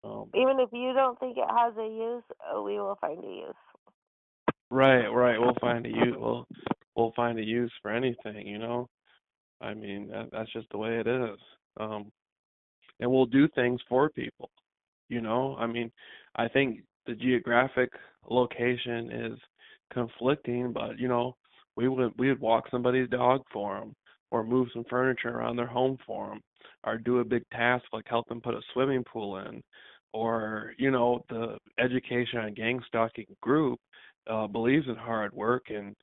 um, Even if you don't think it has a use, we will find a use. right, right. We'll find a use for anything. I mean, that's just the way it is. Um, and we'll do things for people. I mean, I think the geographic location is conflicting, but we would walk somebody's dog for them, or move some furniture around their home for them, or do a big task like help them put a swimming pool in, or the education and gang stalking group believes in hard work, and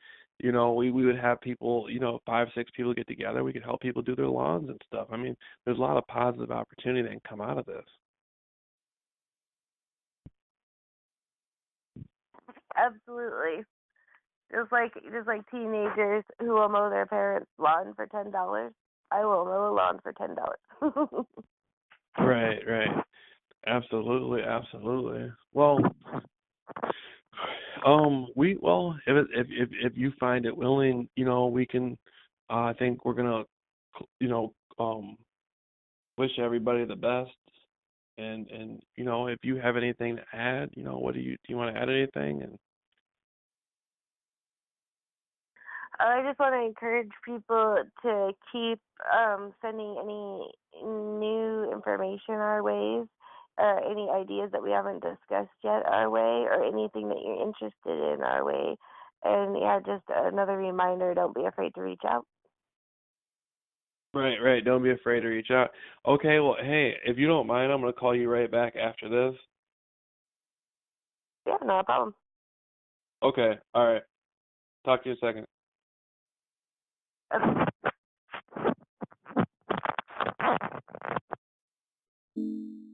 we would have people, 5, 6 people get together. We could help people do their lawns and stuff. I mean, there's a lot of positive opportunity that can come out of this. Absolutely. Just like teenagers who will mow their parents' lawn for $10. I will mow a lawn for $10. Right, right. Absolutely, absolutely. Well, if you find it willing, we can. I think we're gonna, you know, wish everybody the best. And if you have anything to add, what do you want to add anything? And I just want to encourage people to keep sending any new information our ways, any ideas that we haven't discussed yet our way, or anything that you're interested in our way. And yeah, just another reminder, don't be afraid to reach out. right, right. Don't be afraid to reach out. Okay, well, hey, if you don't mind, I'm gonna call you right back after this. Yeah, no problem. Okay, all right. Talk to you in a second. Okay.